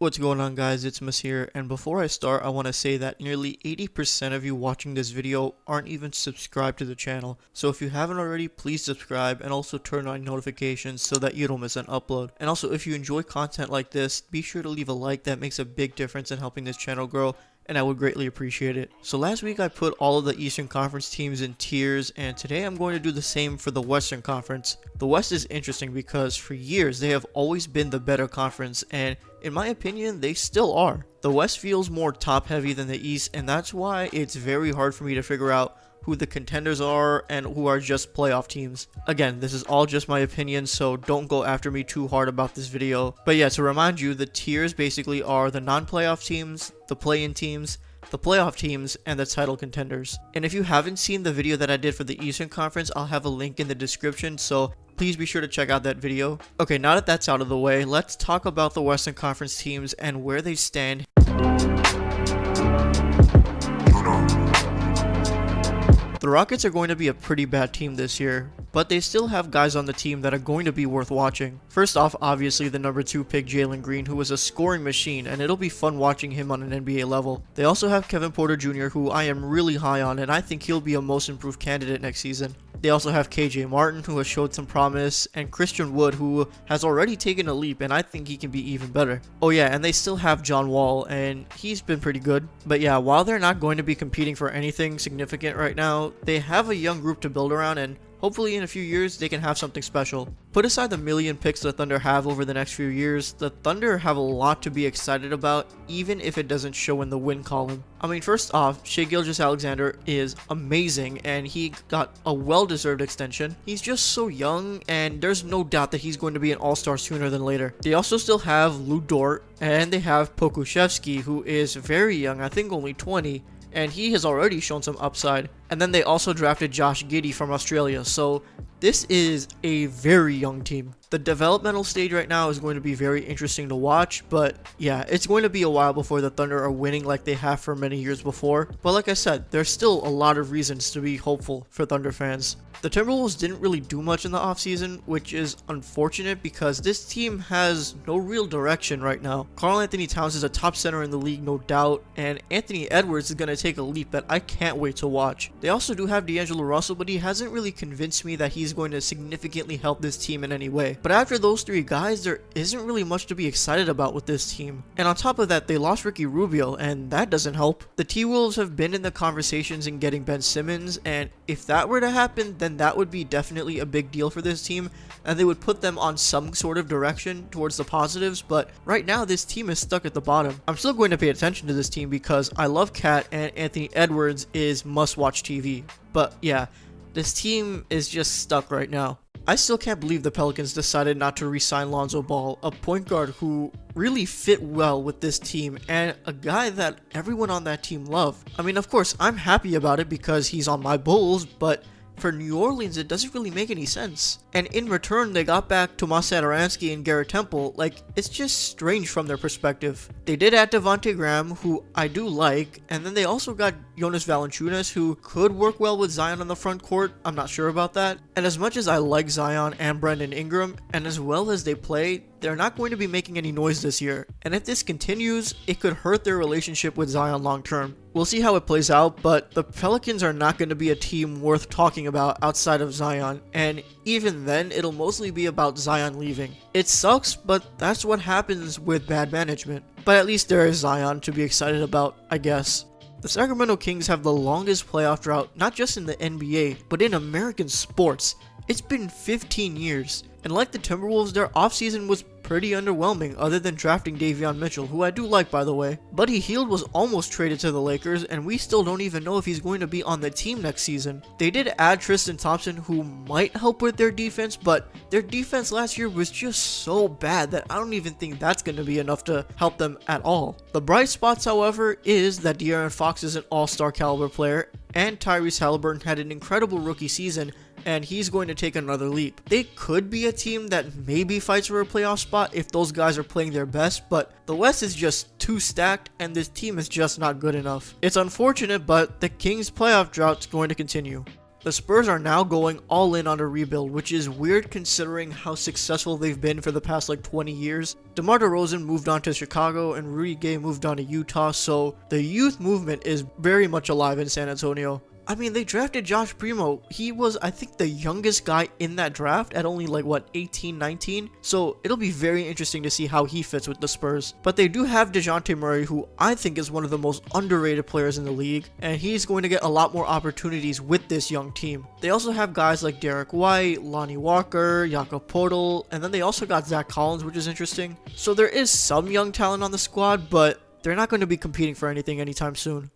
What's going on, guys? It's Mas here, and before I start, I want to say that nearly 80% of you watching this video aren't even subscribed to the channel. So if you haven't already, please subscribe and also turn on notifications so that you don't miss an upload. And also, if you enjoy content like this, be sure to leave a like. That makes a big difference in helping this channel grow, and I would greatly appreciate it. So last week I put all of the Eastern Conference teams in tiers, and today I'm going to do the same for the Western Conference. The West is interesting because for years they have always been the better conference, and in my opinion, they still are. The West feels more top heavy than the East, and that's why it's very hard for me to figure out who the contenders are and who are just playoff teams. Again, this is all just my opinion, so don't go after me too hard about this video. But yeah, to remind you, the tiers basically are the non-playoff teams, the play-in teams, the playoff teams, and the title contenders. And if you haven't seen the video that I did for the Eastern Conference, I'll have a link in the description, so please be sure to check out that video. Okay, now that that's out of the way, let's talk about the Western Conference teams and where they stand. The Rockets are going to be a pretty bad team this year, but they still have guys on the team that are going to be worth watching. First off, obviously the number 2 pick Jalen Green, who is a scoring machine, and it'll be fun watching him on an NBA level. They also have Kevin Porter Jr., who I am really high on, and I think he'll be a most improved candidate next season. They also have KJ Martin, who has showed some promise, and Christian Wood, who has already taken a leap, and I think he can be even better. Oh yeah, and they still have John Wall, and he's been pretty good. But yeah, while they're not going to be competing for anything significant right now, they have a young group to build around, and hopefully in a few years they can have something special. Put aside the million picks the Thunder have over the next few years, the Thunder have a lot to be excited about, even if it doesn't show in the win column. I mean, first off, Shai Gilgeous-Alexander is amazing, and he got a well-deserved extension. He's just so young, and there's no doubt that he's going to be an all-star sooner than later. They also still have Lou Dort, and they have Pokusevski, who is very young, I think only 20, and he has already shown some upside. And then they also drafted Josh Giddey from Australia, so this is a very young team. The developmental stage right now is going to be very interesting to watch, but yeah, it's going to be a while before the Thunder are winning like they have for many years before. But like I said, there's still a lot of reasons to be hopeful for Thunder fans. The Timberwolves didn't really do much in the offseason, which is unfortunate because this team has no real direction right now. Karl-Anthony Towns is a top center in the league, no doubt, and Anthony Edwards is going to take a leap that I can't wait to watch. They also do have D'Angelo Russell, but he hasn't really convinced me that he's going to significantly help this team in any way. But after those three guys, there isn't really much to be excited about with this team. And on top of that, they lost Ricky Rubio, and that doesn't help. The T-Wolves have been in the conversations in getting Ben Simmons, and if that were to happen, then that would be definitely a big deal for this team, and they would put them on some sort of direction towards the positives. But right now, this team is stuck at the bottom. I'm still going to pay attention to this team because I love Cat, and Anthony Edwards is must-watch TV. But yeah, this team is just stuck right now. I still can't believe the Pelicans decided not to re-sign Lonzo Ball, a point guard who really fit well with this team and a guy that everyone on that team loved. I mean, of course, I'm happy about it because he's on my Bulls, but for New Orleans, it doesn't really make any sense. And in return, they got back Tomas Satoransky and Garrett Temple. Like, it's just strange from their perspective. They did add Devontae Graham, who I do like, and then they also got Jonas Valanciunas, who could work well with Zion on the front court. I'm not sure about that. And as much as I like Zion and Brandon Ingram, and as well as they play, they're not going to be making any noise this year. And if this continues, it could hurt their relationship with Zion long term. We'll see how it plays out, but the Pelicans are not going to be a team worth talking about outside of Zion, and even then, it'll mostly be about Zion leaving. It sucks, but that's what happens with bad management. But at least there is Zion to be excited about, I guess. The Sacramento Kings have the longest playoff drought, not just in the NBA, but in American sports. It's been 15 years, and like the Timberwolves, their offseason was pretty underwhelming other than drafting Davion Mitchell, who I do like, by the way. Buddy Hield was almost traded to the Lakers, and we still don't even know if he's going to be on the team next season. They did add Tristan Thompson, who might help with their defense, but their defense last year was just so bad that I don't even think that's going to be enough to help them at all. The bright spots, however, is that De'Aaron Fox is an all-star caliber player, and Tyrese Halliburton had an incredible rookie season, and he's going to take another leap. They could be a team that maybe fights for a playoff spot if those guys are playing their best, but the West is just too stacked, and this team is just not good enough. It's unfortunate, but the Kings' playoff drought's going to continue. The Spurs are now going all in on a rebuild, which is weird considering how successful they've been for the past like 20 years. DeMar DeRozan moved on to Chicago and Rudy Gay moved on to Utah, so the youth movement is very much alive in San Antonio. I mean, they drafted Josh Primo. He was, I think, the youngest guy in that draft at only like, what, 18, 19? So it'll be very interesting to see how he fits with the Spurs. But they do have DeJounte Murray, who I think is one of the most underrated players in the league, and he's going to get a lot more opportunities with this young team. They also have guys like Derek White, Lonnie Walker, Jakob Poeltl, and then they also got Zach Collins, which is interesting. So there is some young talent on the squad, but they're not going to be competing for anything anytime soon.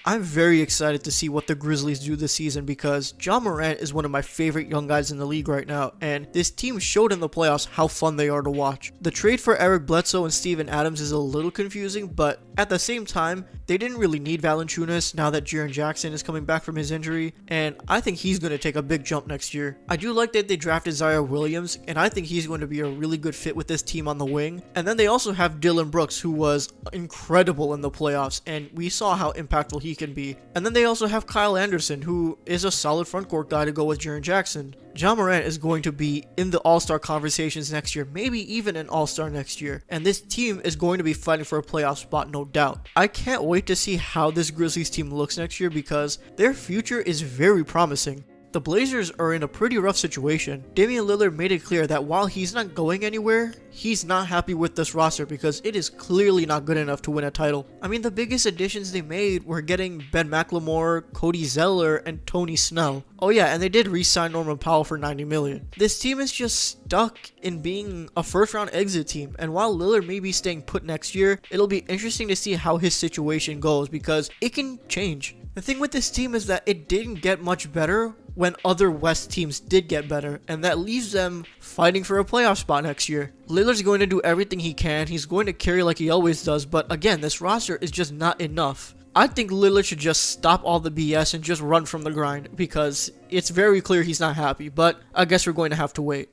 I'm very excited to see what the Grizzlies do this season because Ja Morant is one of my favorite young guys in the league right now, and this team showed in the playoffs how fun they are to watch. The trade for Eric Bledsoe and Steven Adams is a little confusing, but at the same time, they didn't really need Valanciunas now that Jaren Jackson is coming back from his injury, and I think he's going to take a big jump next year. I do like that they drafted Zaire Williams, and I think he's going to be a really good fit with this team on the wing. And then they also have Dylan Brooks, who was incredible in the playoffs, and we saw how impactful he can be. And then they also have Kyle Anderson, who is a solid frontcourt guy to go with Jaren Jackson. Ja Morant is going to be in the All-Star conversations next year, maybe even an All-Star next year, and this team is going to be fighting for a playoff spot, no doubt. I can't wait to see how this Grizzlies team looks next year because their future is very promising. The Blazers are in a pretty rough situation. Damian Lillard made it clear that while he's not going anywhere, he's not happy with this roster because it is clearly not good enough to win a title. I mean, the biggest additions they made were getting Ben McLemore, Cody Zeller, and Tony Snell. Oh yeah, and they did re-sign Norman Powell for $90 million. This team is just stuck in being a first-round exit team, and while Lillard may be staying put next year, it'll be interesting to see how his situation goes because it can change. The thing with this team is that it didn't get much better when other West teams did get better, and that leaves them fighting for a playoff spot next year. Lillard's going to do everything he can. He's going to carry like he always does, but again, this roster is just not enough. I think Lillard should just stop all the BS and just run from the grind because it's very clear he's not happy, but I guess we're going to have to wait.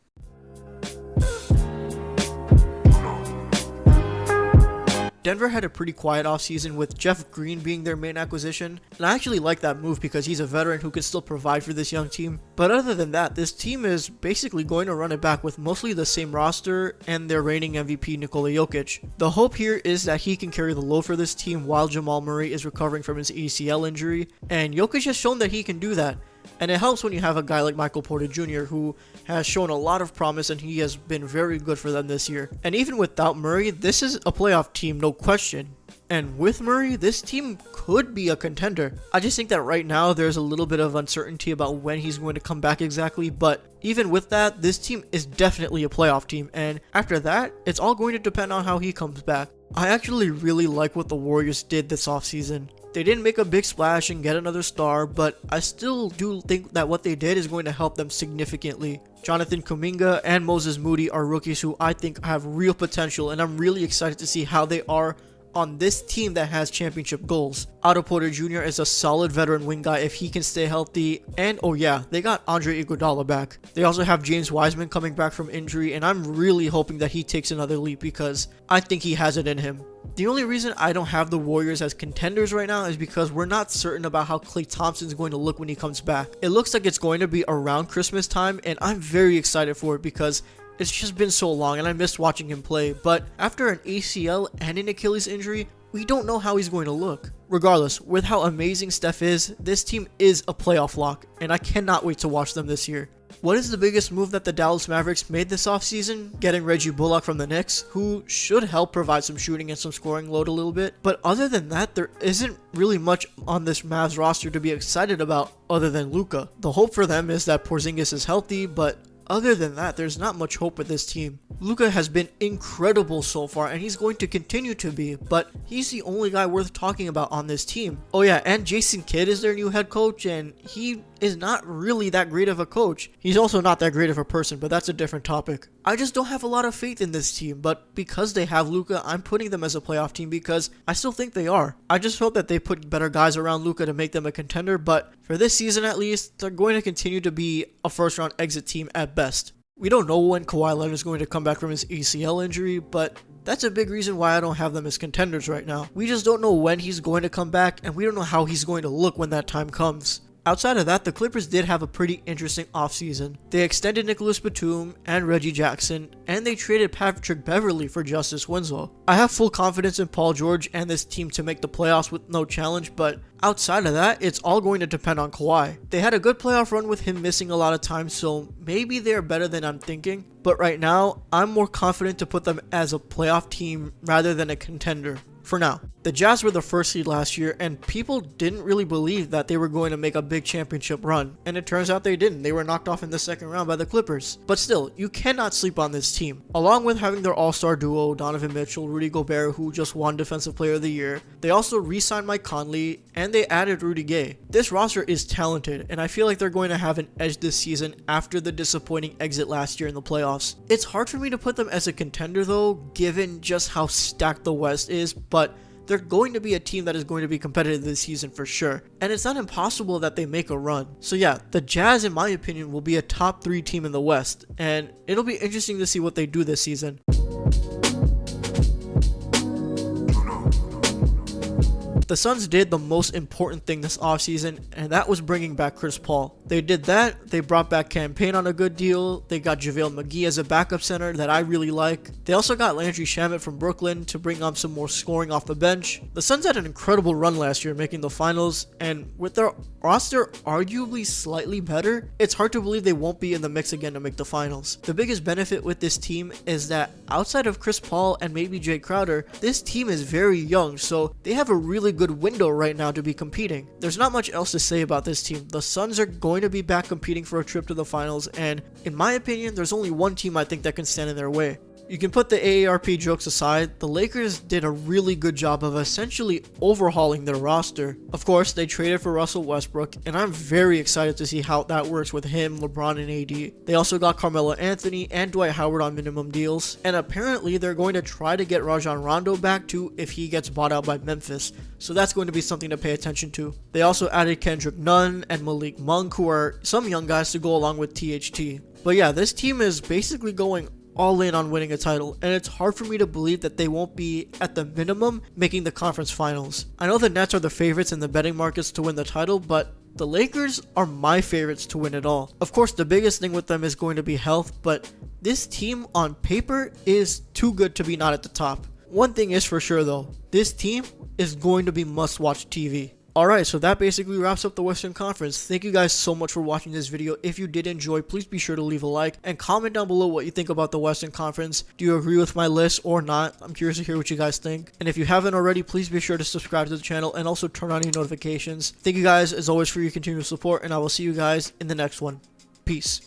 Denver had a pretty quiet offseason with Jeff Green being their main acquisition, and I actually like that move because he's a veteran who can still provide for this young team. But other than that, this team is basically going to run it back with mostly the same roster and their reigning MVP Nikola Jokic. The hope here is that he can carry the load for this team while Jamal Murray is recovering from his ACL injury, and Jokic has shown that he can do that. And it helps when you have a guy like Michael Porter Jr. who has shown a lot of promise and he has been very good for them this year. And even without Murray, this is a playoff team, no question. And with Murray, this team could be a contender. I just think that right now there's a little bit of uncertainty about when he's going to come back exactly, but even with that, this team is definitely a playoff team, and after that, it's all going to depend on how he comes back. I actually really like what the Warriors did this offseason. They didn't make a big splash and get another star, but I still do think that what they did is going to help them significantly. Jonathan Kuminga and Moses Moody are rookies who I think have real potential, and I'm really excited to see how they are on this team that has championship goals. Otto Porter Jr. is a solid veteran wing guy if he can stay healthy, and oh yeah, they got Andre Iguodala back. They also have James Wiseman coming back from injury, and I'm really hoping that he takes another leap because I think he has it in him. The only reason I don't have the Warriors as contenders right now is because we're not certain about how Klay Thompson is going to look when he comes back. It looks like it's going to be around Christmas time, and I'm very excited for it because it's just been so long and I missed watching him play, but after an ACL and an Achilles injury, we don't know how he's going to look. Regardless, with how amazing Steph is, this team is a playoff lock, and I cannot wait to watch them this year. What is the biggest move that the Dallas Mavericks made this offseason? Getting Reggie Bullock from the Knicks, who should help provide some shooting and some scoring load a little bit. But other than that, there isn't really much on this Mavs roster to be excited about other than Luka. The hope for them is that Porzingis is healthy, but other than that, there's not much hope with this team. Luka has been incredible so far, and he's going to continue to be, but he's the only guy worth talking about on this team. Oh yeah, and Jason Kidd is their new head coach, and he is not really that great of a coach. He's also not that great of a person, but that's a different topic. I just don't have a lot of faith in this team, but because they have Luka, I'm putting them as a playoff team because I still think they are. I just hope that they put better guys around Luka to make them a contender, but for this season at least, they're going to continue to be a first round exit team at best. We don't know when Kawhi Leonard is going to come back from his ACL injury, but That's a big reason why I don't have them as contenders right now. We just don't know when he's going to come back, and we don't know how he's going to look when that time comes. Outside of that, the Clippers did have a pretty interesting offseason. They extended Nicholas Batum and Reggie Jackson, and they traded Patrick Beverley for Justice Winslow. I have full confidence in Paul George and this team to make the playoffs with no challenge, but outside of that, it's all going to depend on Kawhi. They had a good playoff run with him missing a lot of time, so maybe they're better than I'm thinking. But right now, I'm more confident to put them as a playoff team rather than a contender. For now, the Jazz were the first seed last year, and people didn't really believe that they were going to make a big championship run, and it turns out they didn't. They were knocked off in the second round by the Clippers. But still, you cannot sleep on this team. Along with having their all-star duo, Donovan Mitchell, Rudy Gobert, who just won Defensive Player of the Year, they also re-signed Mike Conley, and they added Rudy Gay. This roster is talented, and I feel like they're going to have an edge this season after the disappointing exit last year in the playoffs. It's hard for me to put them as a contender though, given just how stacked the West is, but they're going to be a team that is going to be competitive this season for sure. And it's not impossible that they make a run. So yeah, the Jazz, in my opinion, will be a top 3 team in the West. And it'll be interesting to see what they do this season. The Suns did the most important thing this offseason, and that was bringing back Chris Paul. They did that, they brought back Campaign on a good deal, they got JaVale McGee as a backup center that I really like. They also got Landry Shamet from Brooklyn to bring up some more scoring off the bench. The Suns had an incredible run last year making the finals, and with their roster arguably slightly better, it's hard to believe they won't be in the mix again to make the finals. The biggest benefit with this team is that outside of Chris Paul and maybe Jay Crowder, this team is very young, so they have a really good window right now to be competing. There's not much else to say about this team. The Suns are going to be back competing for a trip to the finals, and in my opinion, there's only one team I think that can stand in their way. You can put the AARP jokes aside, the Lakers did a really good job of essentially overhauling their roster. Of course, they traded for Russell Westbrook, and I'm very excited to see how that works with him, LeBron, and AD. They also got Carmelo Anthony and Dwight Howard on minimum deals, and apparently they're going to try to get Rajon Rondo back too if he gets bought out by Memphis, so that's going to be something to pay attention to. They also added Kendrick Nunn and Malik Monk, who are some young guys to go along with THT. But yeah, this team is basically going all in on winning a title, and it's hard for me to believe that they won't be, at the minimum, making the conference finals. I know the Nets are the favorites in the betting markets to win the title, but the Lakers are my favorites to win it all. Of course, the biggest thing with them is going to be health, but this team on paper is too good to be not at the top. One thing is for sure though, this team is going to be must-watch TV. Alright, so that basically wraps up the Western Conference. Thank you guys so much for watching this video. If you did enjoy, please be sure to leave a like and comment down below what you think about the Western Conference. Do you agree with my list or not? I'm curious to hear what you guys think. And if you haven't already, please be sure to subscribe to the channel and also turn on your notifications. Thank you guys as always for your continued support, and I will see you guys in the next one. Peace.